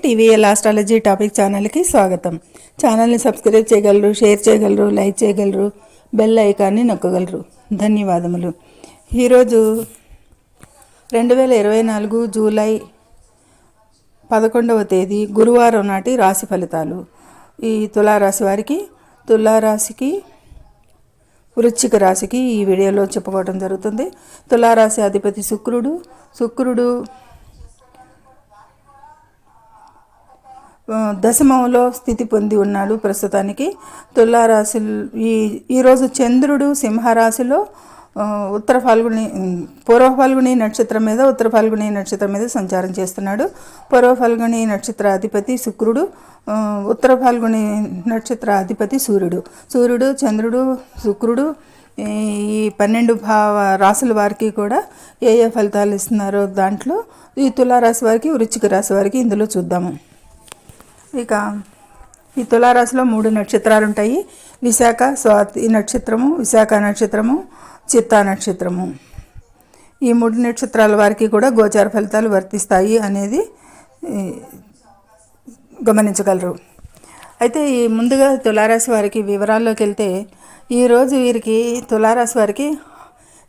TVL astrology topic ఛానల్కి స్వాగతం. ఛానల్ని సబ్స్క్రైబ్ చేయగలరు, షేర్ చేయగలరు, లైక్ చేయగలరు, బెల్ ఐకాన్ని నొక్కగలరు. ధన్యవాదములు. ఈరోజు 2024 జూలై 11వ తేదీ గురువారం నాటి రాశి ఫలితాలు. ఈ తులారాశికి వృశ్చిక రాశికి ఈ వీడియోలో చెప్పుకోవడం జరుగుతుంది. తులారాశి అధిపతి శుక్రుడు దశమంలో స్థితి పొంది ఉన్నాడు. ప్రస్తుతానికి తులారాశి ఈరోజు చంద్రుడు సింహరాశిలో పూర్వ ఫాల్గుని నక్షత్రం మీద ఉత్తర ఫాల్గుని నక్షత్రం మీద సంచారం చేస్తున్నాడు. పూర్వ ఫాల్గుని నక్షత్ర అధిపతి శుక్రుడు, ఉత్తర ఫాల్గుని నక్షత్ర అధిపతి సూర్యుడు, చంద్రుడు, శుక్రుడు ఈ 12 రాశుల వారికి కూడా ఏ ఫలితాలు ఇస్తున్నారో దాంట్లో ఈ తులారాశి వారికి, వృశ్చిక రాశి వారికి ఇందులో చూద్దాము. ఇక ఈ తులారాశిలో 3 నక్షత్రాలు ఉంటాయి. విశాఖ స్వాతి నక్షత్రము, విశాఖ నక్షత్రము, చిత్తా నక్షత్రము. ఈ 3 నక్షత్రాల వారికి కూడా గోచార ఫలితాలు వర్తిస్తాయి అనేది గమనించగలరు. అయితే ఈ ముందుగా తులారాశి వారికి వివరాల్లోకి వెళ్తే, ఈరోజు వీరికి తులారాశి వారికి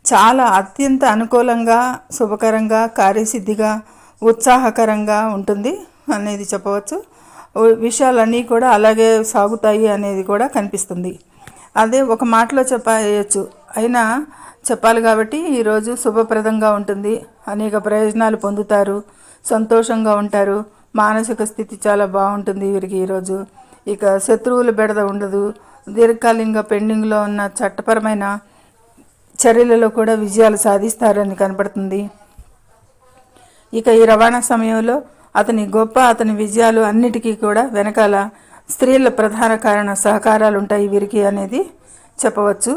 చాలా అత్యంత అనుకూలంగా, శుభకరంగా, కార్యసిద్ధిగా, ఉత్సాహకరంగా ఉంటుంది అనేది చెప్పవచ్చు. విషయాలన్నీ కూడా అలాగే సాగుతాయి అనేది కూడా కనిపిస్తుంది. అదే ఒక మాటలో చెప్పవచ్చు, అయినా చెప్పాలి కాబట్టి ఈరోజు శుభప్రదంగా ఉంటుంది. అనేక ప్రయోజనాలు పొందుతారు, సంతోషంగా ఉంటారు, మానసిక స్థితి చాలా బాగుంటుంది వీరికి ఈరోజు. ఇక శత్రువుల బెడద ఉండదు. దీర్ఘకాలికంగా పెండింగ్లో ఉన్న చట్టపరమైన చర్యలలో కూడా విజయాలు సాధిస్తారని కనపడుతుంది. ఇక ఈ రవాణా సమయంలో అతని విజయాలు అన్నిటికీ కూడా వెనకాల స్త్రీల ప్రధాన కారణ సహకారాలు ఉంటాయి వీరికి అనేది చెప్పవచ్చు.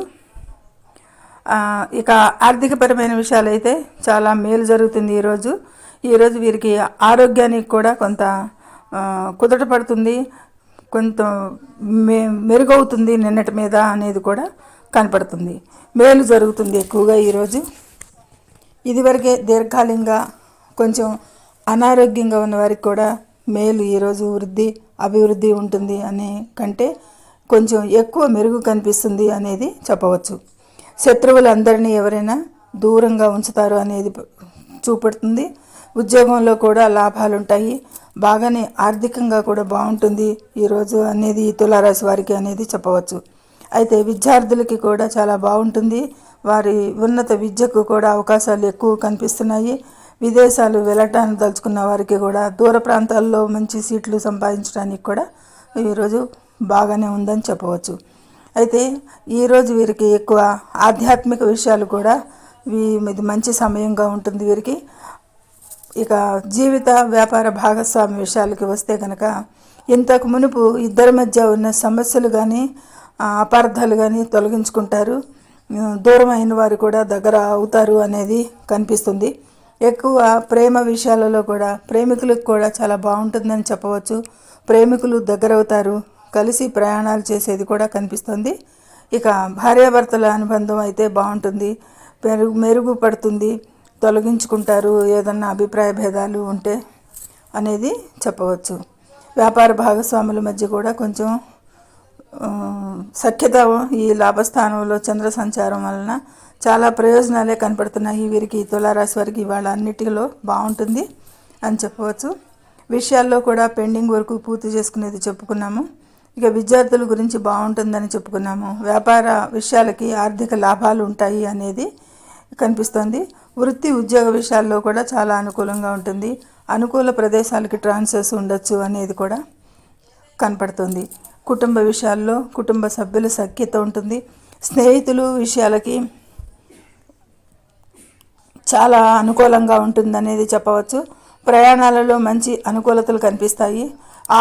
ఇక ఆర్థికపరమైన విషయాలు అయితే చాలా మేలు జరుగుతుంది ఈరోజు వీరికి ఆరోగ్యానికి కూడా కొంత కుదుట పడుతుంది, కొంత మెరుగవుతుంది నిన్నటి మీద అనేది కూడా కనపడుతుంది. మేలు జరుగుతుంది ఎక్కువగా ఈరోజు. ఇదివరకే దీర్ఘకాలికంగా కొంచెం అనారోగ్యంగా ఉన్న వారికి కూడా మేలు ఈరోజు అభివృద్ధి ఉంటుంది అనే కంటే కొంచెం ఎక్కువ మెరుగు కనిపిస్తుంది అనేది చెప్పవచ్చు. శత్రువులందరినీ ఎవరైనా దూరంగా ఉంచుతారు అనేది చూపెడుతుంది. ఉద్యోగంలో కూడా లాభాలు ఉంటాయి, బాగానే ఆర్థికంగా కూడా బాగుంటుంది ఈరోజు అనేది ఈ తులారాశి వారికి అనేది చెప్పవచ్చు. అయితే విద్యార్థులకి కూడా చాలా బాగుంటుంది. వారి ఉన్నత విద్యకు కూడా అవకాశాలు ఎక్కువ కనిపిస్తున్నాయి. విదేశాలు వెళ్ళటానికి తలుచుకున్న వారికి కూడా దూర ప్రాంతాల్లో మంచి సీట్లు సంపాదించడానికి కూడా ఈరోజు బాగానే ఉందని చెప్పవచ్చు. అయితే ఈరోజు వీరికి ఎక్కువ ఆధ్యాత్మిక విషయాలు కూడా ఇది మంచి సమయంగా ఉంటుంది వీరికి. ఇక జీవిత వ్యాపార భాగస్వామి విషయాలకి వస్తే కనుక, ఇంతకు మునుపు ఇద్దరి మధ్య ఉన్న సమస్యలు కానీ అపార్థాలు కానీ తొలగించుకుంటారు. దూరమైన వారు కూడా దగ్గర అవుతారు అనేది కనిపిస్తుంది. ఎక్కువ ప్రేమ విషయాలలో కూడా ప్రేమికులకు కూడా చాలా బాగుంటుందని చెప్పవచ్చు. ప్రేమికులు దగ్గరవుతారు, కలిసి ప్రయాణాలు చేసేది కూడా కనిపిస్తుంది. ఇక భార్యాభర్తల అనుబంధం అయితే బాగుంటుంది, మెరుగుపడుతుంది, తొలగించుకుంటారు ఏదన్నా అభిప్రాయ భేదాలు ఉంటే అనేది చెప్పవచ్చు. వ్యాపార భాగస్వాముల మధ్య కూడా కొంచెం సఖ్యత ఈ లాభస్థానంలో చంద్ర సంచారం వలన చాలా ప్రయోజనాలే కనపడుతున్నాయి వీరికి. తులారాశి వారికి ఇవాళ అన్నిటిలో బాగుంటుంది అని చెప్పవచ్చు. విషయాల్లో కూడా పెండింగ్ వరకు పూర్తి చేసుకునేది చెప్పుకున్నాము. ఇక విద్యార్థుల గురించి బాగుంటుందని చెప్పుకున్నాము. వ్యాపార విషయాలకి ఆర్థిక లాభాలు ఉంటాయి అనేది కనిపిస్తుంది. వృత్తి ఉద్యోగ విషయాల్లో కూడా చాలా అనుకూలంగా ఉంటుంది. అనుకూల ప్రదేశాలకి ట్రాన్స్ఫర్స్ ఉండొచ్చు అనేది కూడా కనపడుతుంది. కుటుంబ విషయాల్లో కుటుంబ సభ్యుల సఖ్యత ఉంటుంది. స్నేహితులు విషయాలకి చాలా అనుకూలంగా ఉంటుందనేది చెప్పవచ్చు. ప్రయాణాలలో మంచి అనుకూలతలు కనిపిస్తాయి.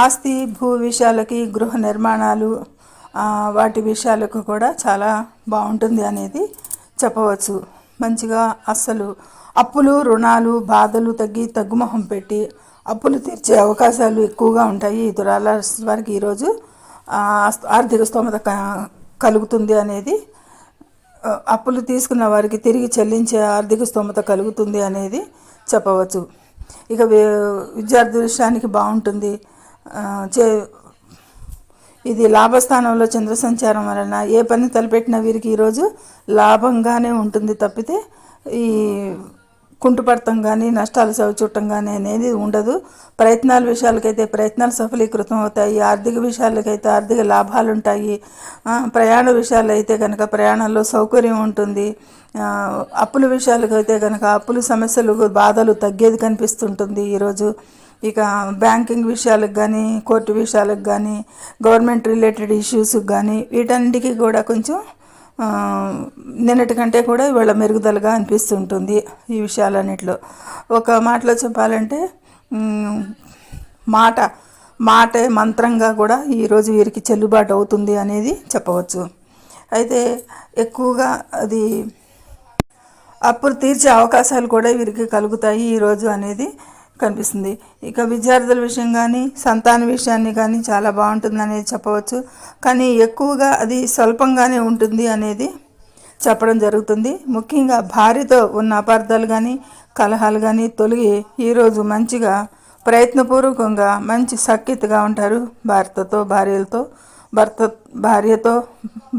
ఆస్తి భూ విషయాలకి, గృహ నిర్మాణాలు వాటి విషయాలకు కూడా చాలా బాగుంటుంది అనేది చెప్పవచ్చు. మంచిగా అస్సలు అప్పులు, రుణాలు, బాధలు తగ్గుముఖం పెట్టి అప్పులు తీర్చే అవకాశాలు ఎక్కువగా ఉంటాయి. ఈ తులారాశి వారికి ఈరోజు ఆర్థిక స్తోమత కలుగుతుంది అనేది, అప్పులు తీసుకున్న వారికి తిరిగి చెల్లించే ఆర్థిక స్తోమత కలుగుతుంది అనేది చెప్పవచ్చు. ఇక విద్యార్థుల విషయానికి బాగుంటుంది. ఆ, చే ఇది లాభస్థానంలో చంద్ర సంచారం వలన ఏ పని తలపెట్టినా వీరికి ఈరోజు లాభంగానే ఉంటుంది తప్పితే ఈ కుంటుపడటం కానీ నష్టాలు చవిచూడటం కానీ అనేది ఉండదు. ప్రయత్నాల విషయాలకైతే ప్రయత్నాలు సఫలీకృతం అవుతాయి. ఆర్థిక విషయాలకైతే ఆర్థిక లాభాలు ఉంటాయి. ప్రయాణ విషయాలు అయితే కనుక ప్రయాణాల్లో సౌకర్యం ఉంటుంది. అప్పుల విషయాలకైతే కనుక అప్పుల సమస్యలు బాధలు తగ్గేది కనిపిస్తుంటుంది ఈరోజు. ఇక బ్యాంకింగ్ విషయాలకు కానీ కోర్టు విషయాలకు కానీ గవర్నమెంట్ రిలేటెడ్ ఇష్యూస్కి కానీ వీటన్నిటికీ కూడా కొంచెం నిన్నటి కంటే కూడా ఇవాళ మెరుగుదలగా అనిపిస్తుంటుంది. ఈ విషయాలన్నిటిలో ఒక మాటలో చెప్పాలంటే మాటే మంత్రంగా కూడా ఈరోజు వీరికి చెల్లుబాటు అవుతుంది అనేది చెప్పవచ్చు. అయితే ఎక్కువగా అది అప్పులు తీర్చే అవకాశాలు కూడా వీరికి కలుగుతాయి ఈరోజు అనేది కనిపిస్తుంది. ఇక విద్యార్థుల విషయం కానీ సంతాన విషయాన్ని కానీ చాలా బాగుంటుంది అనేది చెప్పవచ్చు. కానీ ఎక్కువగా అది స్వల్పంగానే ఉంటుంది అనేది చెప్పడం జరుగుతుంది. ముఖ్యంగా భార్యతో ఉన్న అపార్థాలు కానీ కలహాలు కానీ తొలగి ఈరోజు మంచిగా ప్రయత్నపూర్వకంగా మంచి సఖ్యతగా ఉంటారు. భార్యతో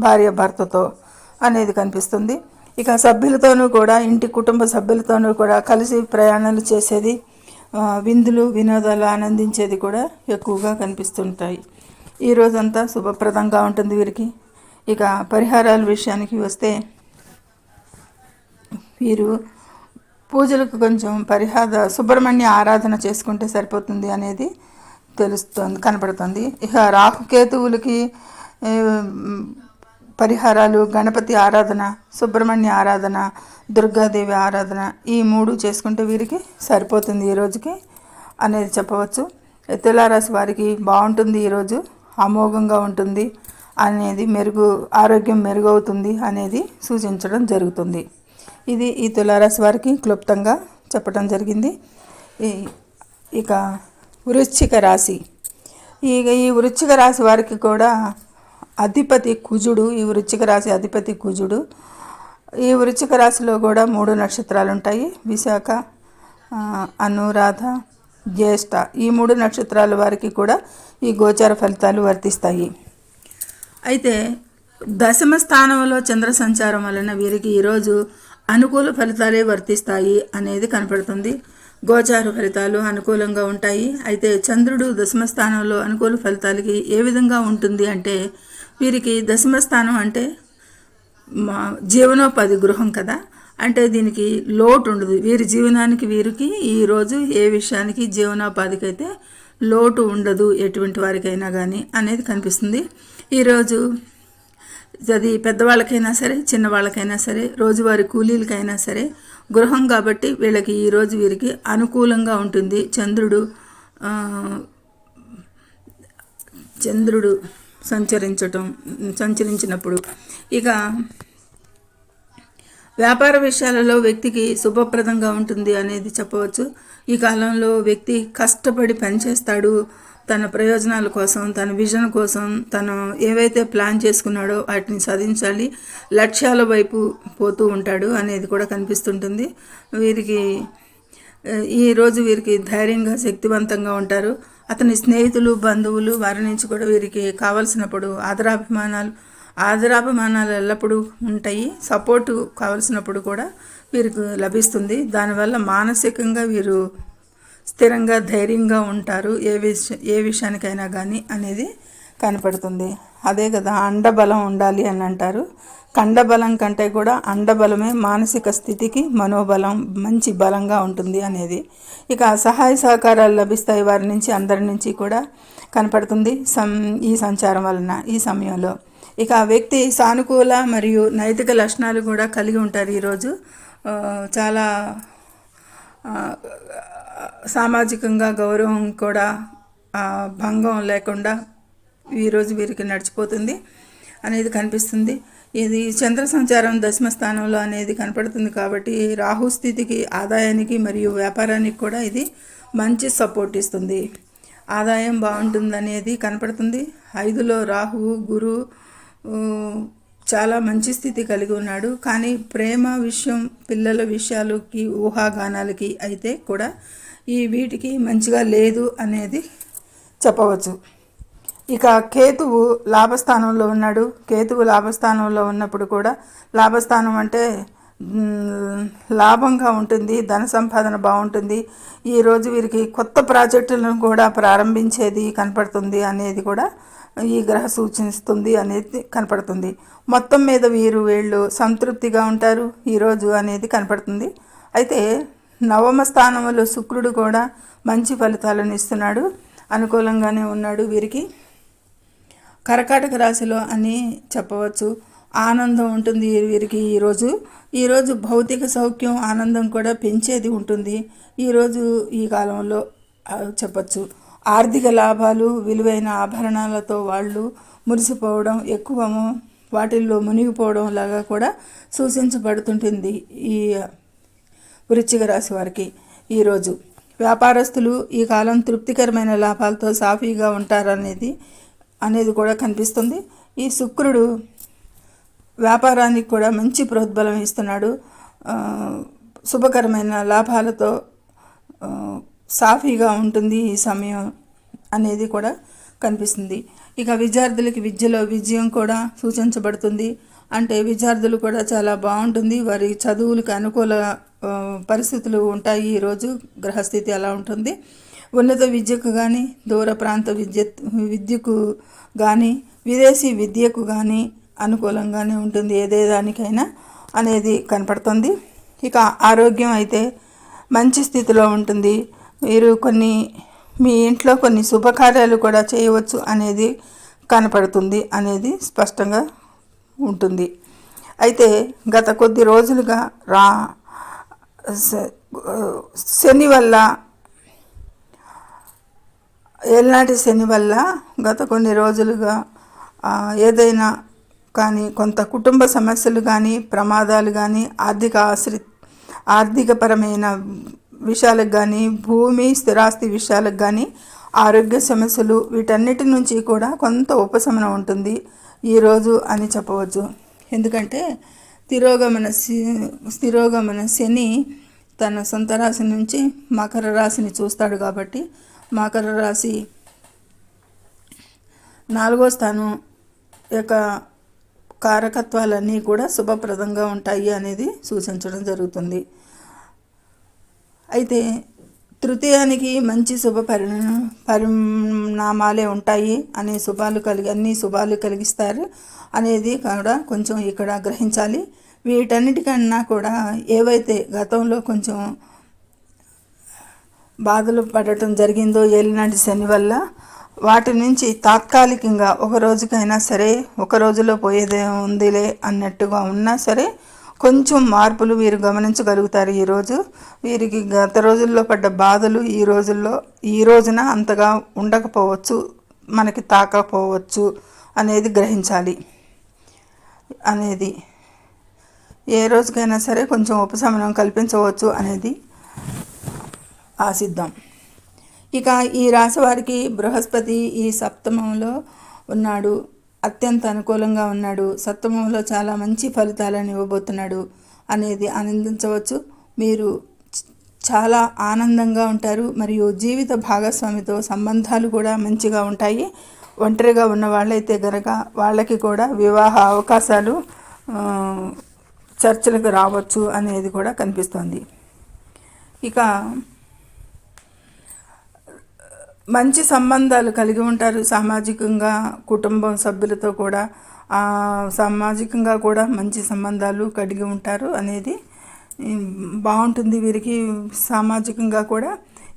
భార్య భర్తతో అనేది కనిపిస్తుంది. ఇక సభ్యులతోనూ కూడా ఇంటి కుటుంబ సభ్యులతోనూ కూడా కలిసి ప్రయాణాలు చేసేది, విందులు వినోదాలు ఆనందించేది కూడా ఎక్కువగా కనిపిస్తుంటాయి. ఈ రోజంతా శుభప్రదంగా ఉంటుంది వీరికి. ఇక పరిహారాల విషయానికి వస్తే వీరు పూజలకు కొంచెం సుబ్రహ్మణ్య ఆరాధన చేసుకుంటే సరిపోతుంది అనేది కనపడుతుంది. ఇక రాహుకేతువులకి పరిహారాలు గణపతి ఆరాధన, సుబ్రహ్మణ్య ఆరాధన, దుర్గాదేవి ఆరాధన ఈ 3 చేసుకుంటే వీరికి సరిపోతుంది ఈ రోజుకి అనేది చెప్పవచ్చు. తులారాశి వారికి బాగుంటుంది, ఈరోజు అమోఘంగా ఉంటుంది అనేది ఆరోగ్యం మెరుగవుతుంది అనేది సూచించడం జరుగుతుంది. ఇది ఈ తులారాశి వారికి క్లుప్తంగా చెప్పడం జరిగింది. ఇక వృశ్చిక రాశి, ఈ వృశ్చిక రాశి వారికి కూడా అధిపతి కుజుడు. ఈ వృశ్చిక రాశి అధిపతి కుజుడు. ఈ వృశ్చిక రాశిలో కూడా 3 నక్షత్రాలు ఉంటాయి. విశాఖ, అనురాధ, జ్యేష్ఠ ఈ 3 నక్షత్రాల వారికి కూడా ఈ గోచార ఫలితాలు వర్తిస్తాయి. అయితే దశమ స్థానంలో చంద్ర సంచారం వలన వీరికి ఈరోజు అనుకూల ఫలితాలే వర్తిస్తాయి అనేది కనపడుతుంది. గోచార ఫలితాలు అనుకూలంగా ఉంటాయి. అయితే చంద్రుడు దశమ స్థానంలో అనుకూల ఫలితాలకి ఏ విధంగా ఉంటుంది అంటే వీరికి దశమ స్థానం అంటే జీవనోపాధి గృహం కదా, అంటే దీనికి లోటు ఉండదు. వీరి జీవనానికి వీరికి ఈరోజు ఏ విషయానికి జీవనోపాధికి అయితే లోటు ఉండదు ఎటువంటి వారికైనా కానీ అనేది కనిపిస్తుంది. ఈరోజు అది పెద్దవాళ్ళకైనా సరే చిన్నవాళ్ళకైనా సరే రోజువారీ కూలీలకైనా సరే గృహం కాబట్టి వీళ్ళకి ఈరోజు వీరికి అనుకూలంగా ఉంటుంది. చంద్రుడు సంచరించినప్పుడు. ఇక వ్యాపార విషయాలలో వ్యక్తికి శుభప్రదంగా ఉంటుంది అనేది చెప్పవచ్చు. ఈ కాలంలో వ్యక్తి కష్టపడి పనిచేస్తాడు. తన ప్రయోజనాల కోసం, తన విజన్ కోసం, తను ఏవైతే ప్లాన్ చేసుకున్నాడో వాటిని సాధించాలి, లక్ష్యాల వైపు పోతూ ఉంటాడు అనేది కూడా కనిపిస్తుంటుంది. ఈరోజు వీరికి ధైర్యంగా శక్తివంతంగా ఉంటారు. అతని స్నేహితులు బంధువులు వారి నుంచి కూడా వీరికి కావలసినప్పుడు ఆదరాభిమానాలు ఎల్లప్పుడూ ఉంటాయి. సపోర్టు కావలసినప్పుడు కూడా వీరికి లభిస్తుంది. దానివల్ల మానసికంగా వీరు స్థిరంగా ధైర్యంగా ఉంటారు ఏ విషయానికైనా కానీ అనేది కనపడుతుంది. అదే కదా అండబలం ఉండాలి అని అంటారు. కండబలం కంటే కూడా అండబలమే మానసిక స్థితికి మనోబలం మంచి బలంగా ఉంటుంది అనేది. ఇక సహాయ సహకారాలు లభిస్తాయి వారి నుంచి, అందరి నుంచి కూడా కనపడుతుంది ఈ సంచారం వలన ఈ సమయంలో. ఇక వ్యక్తి సానుకూల మరియు నైతిక లక్షణాలు కూడా కలిగి ఉంటారు. ఈరోజు చాలా సామాజికంగా గౌరవం కూడా భంగం లేకుండా ఈరోజు వీరికి నడిచిపోతుంది అనేది కనిపిస్తుంది. ఇది చంద్ర సంచారం దశమ స్థానంలో అనేది కనపడుతుంది కాబట్టి రాహు స్థితికి, ఆదాయానికి మరియు వ్యాపారానికి కూడా ఇది మంచి సపోర్ట్ ఇస్తుంది. ఆదాయం బాగుంటుంది అనేది కనపడుతుంది. 5లో రాహువు, గురు చాలా మంచి స్థితి కలిగి ఉన్నాడు. కానీ ప్రేమ విషయం, పిల్లల విషయాలకి, ఊహాగానాలకి అయితే కూడా వీటికి మంచిగా లేదు అనేది చెప్పవచ్చు. ఇక కేతువు లాభస్థానంలో ఉన్నాడు. కేతువు లాభస్థానంలో ఉన్నప్పుడు కూడా, లాభస్థానం అంటే లాభంగా ఉంటుంది, ధన సంపాదన బాగుంటుంది. ఈరోజు వీరికి కొత్త ప్రాజెక్టులను కూడా ప్రారంభించేది కనపడుతుంది అనేది కూడా ఈ గ్రహ సూచిస్తుంది అనేది కనపడుతుంది. మొత్తం మీద వీళ్ళు సంతృప్తిగా ఉంటారు ఈరోజు అనేది కనపడుతుంది. అయితే నవమ స్థానంలో శుక్రుడు కూడా మంచి ఫలితాలను ఇస్తున్నాడు, అనుకూలంగానే ఉన్నాడు వీరికి. కర్కాటక రాశిలో అని చెప్పవచ్చు. ఆనందం ఉంటుంది వీరికి ఈరోజు భౌతిక సౌఖ్యం, ఆనందం కూడా పెంచేది ఉంటుంది ఈరోజు, ఈ కాలంలో చెప్పచ్చు. ఆర్థిక లాభాలు, విలువైన ఆభరణాలతో వాళ్ళు మురిసిపోవడం, ఎక్కువ వాటిల్లో మునిగిపోవడం లాగా కూడా సూచించబడుతుంటుంది ఈ వృశ్చిక రాశి వారికి. ఈరోజు వ్యాపారస్తులు ఈ కాలం తృప్తికరమైన లాభాలతో సాఫీగా ఉంటారనేది కూడా కనిపిస్తుంది. ఈ శుక్రుడు వ్యాపారానికి కూడా మంచి ప్రోద్బలం ఇస్తున్నాడు. శుభకరమైన లాభాలతో సాఫీగా ఉంటుంది ఈ సమయం అనేది కూడా కనిపిస్తుంది. ఇక విద్యార్థులకి విద్యలో విజయం కూడా సూచించబడుతుంది. అంటే విద్యార్థులు కూడా చాలా బాగుంటుంది, వారి చదువులకు అనుకూల పరిస్థితులు ఉంటాయి. ఈరోజు గ్రహస్థితి అలా ఉంటుంది. ఉన్నత విద్యకు కానీ, దూర ప్రాంత విద్యకు కానీ, విదేశీ విద్యకు కానీ అనుకూలంగానే ఉంటుంది ఏదేదానికైనా అనేది కనపడుతుంది. ఇక ఆరోగ్యం అయితే మంచి స్థితిలో ఉంటుంది. మీరు మీ ఇంట్లో కొన్ని శుభకార్యాలు కూడా చేయవచ్చు అనేది కనపడుతుంది అనేది స్పష్టంగా ఉంటుంది. అయితే గత కొద్ది రోజులుగా శని వల్ల, ఏళ్ళనాటి శని వల్ల గత కొన్ని రోజులుగా ఏదైనా కానీ కొంత కుటుంబ సమస్యలు కానీ, ప్రమాదాలు కానీ, ఆర్థికపరమైన విషయాలకు కానీ, భూమి స్థిరాస్తి విషయాలకు కానీ, ఆరోగ్య సమస్యలు, వీటన్నిటి నుంచి కూడా కొంత ఉపశమనం ఉంటుంది ఈరోజు అని చెప్పవచ్చు. ఎందుకంటే స్థిరోగమన శని తన సొంత రాశి నుంచి మకర రాశిని చూస్తాడు కాబట్టి, మకర రాశి 4వ స్థానం యొక్క కారకత్వాలన్నీ కూడా శుభప్రదంగా ఉంటాయి అనేది సూచించడం జరుగుతుంది. అయితే తృతీయానికి మంచి పరిణామాలే ఉంటాయి, అన్ని శుభాలు కలిగిస్తారు అనేది కూడా కొంచెం ఇక్కడ గ్రహించాలి. వీటన్నిటికన్నా కూడా ఏవైతే గతంలో కొంచెం బాధలు పడటం జరిగిందో ఏలినాటి శని వల్ల, వాటి నుంచి తాత్కాలికంగా ఒక రోజుకైనా సరే, ఒక రోజులో పోయేదే ఉందిలే అన్నట్టుగా ఉన్నా సరే కొంచెం మార్పులు వీరు గమనించగలుగుతారు. ఈరోజు వీరికి గత రోజుల్లో పడ్డ బాధలు ఈ రోజున అంతగా ఉండకపోవచ్చు, మనకి తాకపోవచ్చు అనేది గ్రహించాలి. అనేది ఏ రోజుకైనా సరే కొంచెం ఉపశమనం కల్పించవచ్చు అనేది ఆశిద్దాం. ఇక ఈ రాశి వారికి బృహస్పతి ఈ సప్తమంలో ఉన్నాడు, అత్యంత అనుకూలంగా ఉన్నాడు. సప్తమంలో చాలా మంచి ఫలితాలను ఇవ్వబోతున్నాడు అనేది ఆనందించవచ్చు. మీరు చాలా ఆనందంగా ఉంటారు, మరియు జీవిత భాగస్వామితో సంబంధాలు కూడా మంచిగా ఉంటాయి. ఒంటరిగా ఉన్న వాళ్ళైతే గనక వాళ్ళకి కూడా వివాహ అవకాశాలు చర్చలకు రావచ్చు అనేది కూడా కనిపిస్తుంది. ఇక మంచి సంబంధాలు కలిగి ఉంటారు సామాజికంగా, కుటుంబం సభ్యులతో కూడా సామాజికంగా కూడా మంచి సంబంధాలు కలిగి ఉంటారు అనేది బాగుంటుంది వీరికి. సామాజికంగా కూడా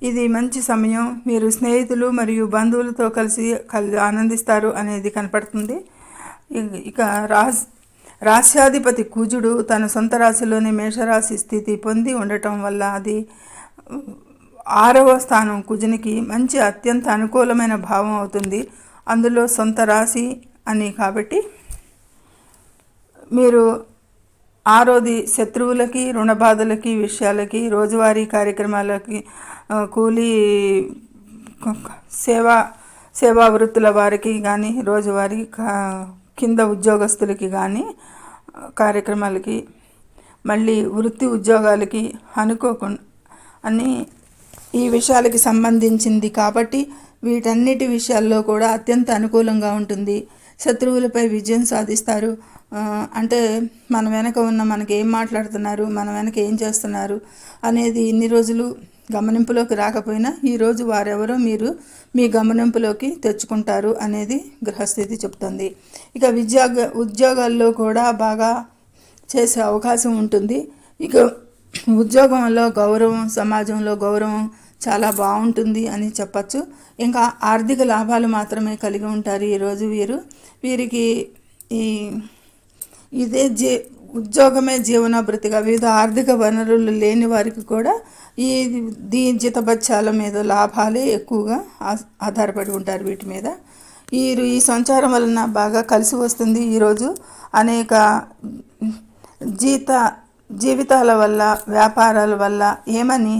ఇది మంచి సమయం. మీరు స్నేహితులు మరియు బంధువులతో కలిసి ఆనందిస్తారు అనేది కనపడుతుంది. ఇక రాశ్యాధిపతి కుజుడు తన సొంత రాశిలోని మేషరాశి స్థితి పొంది ఉండటం వల్ల, అది 6వ స్థానం కుజునికి మంచి అత్యంత అనుకూలమైన భావం అవుతుంది. అందులో సొంత రాశి అని కాబట్టి మీరు 6వది శత్రువులకి, రుణ బాధలకి, విషయాలకి, రోజువారీ కార్యక్రమాలకి, కూలీ సేవా వృత్తుల వారికి కానీ, రోజువారీ కింద ఉద్యోగస్తులకి కానీ కార్యక్రమాలకి, మళ్ళీ వృత్తి ఉద్యోగాలకి అనుకోకుండా ఈ విషయాలకి సంబంధించింది కాబట్టి వీటన్నిటి విషయాల్లో కూడా అత్యంత అనుకూలంగా ఉంటుంది. శత్రువులపై విజయం సాధిస్తారు. అంటే మన వెనక ఉన్న మనకి ఏం మాట్లాడుతున్నారు, మన వెనక ఏం చేస్తున్నారు అనేది ఇన్ని రోజులు గమనింపులోకి రాకపోయినా ఈరోజు వారెవరో మీరు మీ గమనింపులోకి తెచ్చుకుంటారు అనేది గ్రహస్థితి చెప్తుంది. ఇక ఉద్యోగాల్లో కూడా బాగా చేసే అవకాశం ఉంటుంది. ఇక ఉద్యోగంలో గౌరవం, సమాజంలో గౌరవం చాలా బాగుంటుంది అని చెప్పచ్చు. ఇంకా ఆర్థిక లాభాలు మాత్రమే కలిగి ఉంటారు ఈరోజు వీరికి ఇదే ఉద్యోగమే జీవనోభృతిగా వివిధ ఆర్థిక వనరులు లేని వారికి కూడా జీతభత్యాల మీద లాభాలే ఎక్కువగా ఆధారపడి ఉంటారు. వీటి మీద ఈ సంచారం వలన బాగా కలిసి వస్తుంది. ఈరోజు అనేక జీవితాల వల్ల, వ్యాపారాల వల్ల ఏమని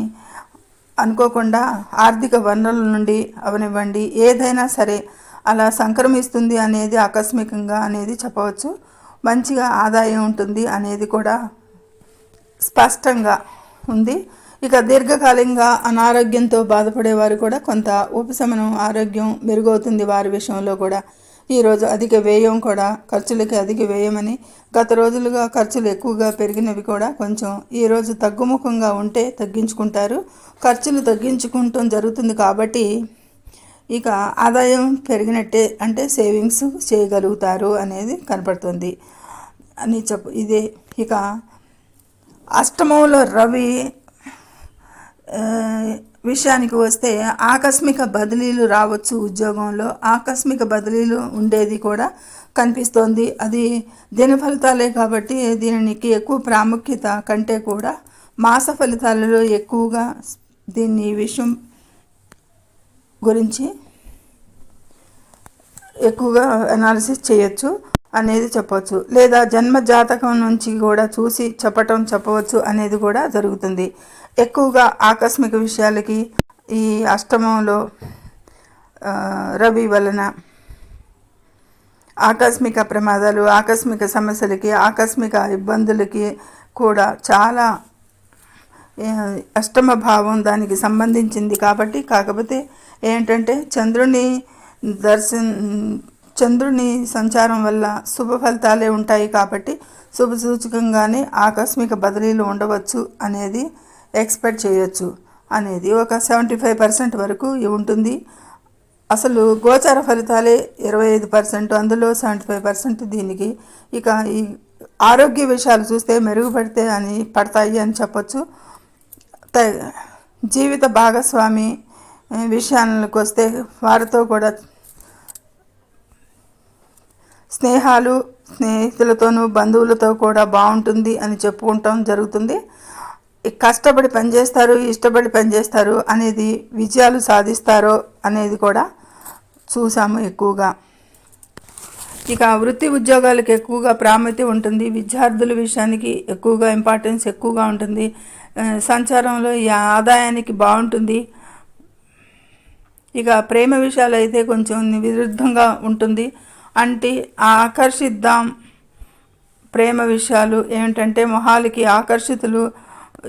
అనుకోకుండా ఆర్థిక వనరుల నుండి అవనివ్వండి ఏదైనా సరే అలా సంక్రమిస్తుంది అనేది ఆకస్మికంగా అనేది చెప్పవచ్చు. మంచిగా ఆదాయం ఉంటుంది అనేది కూడా స్పష్టంగా ఉంది. ఇక దీర్ఘకాలికంగా అనారోగ్యంతో బాధపడేవారు కూడా కొంత ఉపశమనం, ఆరోగ్యం మెరుగవుతుంది వారి విషయంలో కూడా. ఈరోజు అధిక వ్యయం కూడా, ఖర్చులకి అధిక వ్యయమని గత రోజులుగా ఖర్చులు ఎక్కువగా పెరిగినవి కూడా కొంచెం ఈరోజు తగ్గుముఖంగా ఉంటే తగ్గించుకుంటారు. ఖర్చులు తగ్గించుకుంటూ జరుగుతుంది కాబట్టి ఇక ఆదాయం పెరిగినట్టే, అంటే సేవింగ్స్ చేయగలుగుతారు అనేది కనపడుతుంది అని ఇదే. ఇక అష్టమంలో రవి విషయానికి వస్తే ఆకస్మిక బదిలీలు రావచ్చు. ఉద్యోగంలో ఆకస్మిక బదిలీలు ఉండేది కూడా కనిపిస్తోంది. అది దిన ఫలితాలే కాబట్టి దీనికి ఎక్కువ ప్రాముఖ్యత కంటే కూడా మాస ఫలితాలలో ఎక్కువగా ఈ విషయం గురించి ఎక్కువగా అనాలిసిస్ చేయొచ్చు అనేది చెప్పవచ్చు. లేదా జన్మ జాతకం నుంచి కూడా చూసి చెప్పవచ్చు అనేది కూడా జరుగుతుంది. ఎక్కువగా ఆకస్మిక విషయాలకి ఈ అష్టమంలో రవి వలన ఆకస్మిక ప్రమాదాలు, ఆకస్మిక సమస్యలకి, ఆకస్మిక ఇబ్బందులకి కూడా చాలా అష్టమ భావం దానికి సంబంధించింది కాబట్టి. కాకపోతే ఏంటంటే చంద్రుని సంచారం వల్ల శుభ ఫలితాలే ఉంటాయి కాబట్టి శుభ సూచకంగానే ఆకస్మిక బదిలీలు ఉండవచ్చు అనేది ఎక్స్పెక్ట్ చేయొచ్చు అనేది ఒక 75% వరకు ఉంటుంది. అసలు గోచార ఫలితాలే 25%, అందులో 75% దీనికి. ఇక ఈ ఆరోగ్య విషయాలు చూస్తే పడతాయి అని చెప్పచ్చు. జీవిత భాగస్వామి విషయాలకు వస్తే వారితో కూడా స్నేహితులతోనూ బంధువులతో కూడా బాగుంటుంది అని చెప్పుకుంటాం జరుగుతుంది. కష్టపడి పనిచేస్తారు, ఇష్టపడి పనిచేస్తారు అనేది విజయాలు సాధిస్తారో అనేది కూడా చూసాము ఎక్కువగా. ఇక వృత్తి ఉద్యోగాలకు ఎక్కువగా ప్రాముఖ్యత ఉంటుంది. విద్యార్థుల విషయానికి ఎక్కువగా ఇంపార్టెన్స్ ఎక్కువగా ఉంటుంది. సంచారంలో ఈ ఆదాయానికి బాగుంటుంది. ఇక ప్రేమ విషయాలు అయితే కొంచెం విరుద్ధంగా ఉంటుంది. అంటే ఆకర్షిద్దాం ప్రేమ విషయాలు ఏమిటంటే మొహాలకి ఆకర్షితులు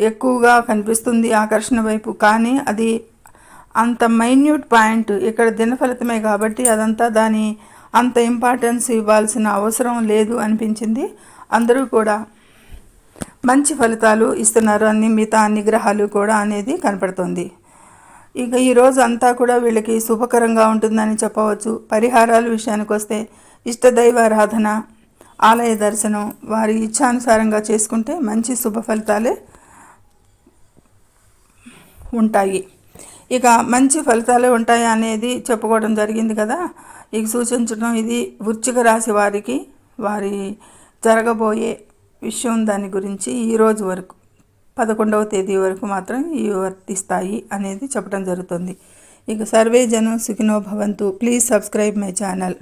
ఎక్కువగా కనిపిస్తుంది ఆకర్షణ వైపు. కానీ అది అంత మైన్యూట్ పాయింట్ ఇక్కడ దినఫలితమే కాబట్టి అదంతా దాని అంత ఇంపార్టెన్స్ ఇవ్వాల్సిన అవసరం లేదు అనిపించింది. అందరూ కూడా మంచి ఫలితాలు ఇస్తున్నారు మిగతా అన్ని గ్రహాలు కూడా అనేది కనపడుతుంది. ఇక ఈరోజు అంతా కూడా వీళ్ళకి శుభకరంగా ఉంటుందని చెప్పవచ్చు. పరిహారాల విషయానికి వస్తే ఇష్టదైవారాధన, ఆలయ దర్శనం వారి ఇచ్ఛానుసారంగా చేసుకుంటే మంచి శుభ ఫలితాలే ఉంటాయి. ఇక మంచి ఫలితాలే ఉంటాయి అనేది చెప్పుకోవడం జరిగింది కదా. ఇక సూచించడం ఇది వృశ్చిక రాశి వారికి వారి జరగబోయే విషయం దాని గురించి ఈరోజు వరకు 11వ తేదీ వరకు మాత్రం ఇవి వర్తిస్తాయి అనేది చెప్పడం జరుగుతుంది. ఇక సర్వే జనం సుఖినో భవంతు. Please subscribe my channel.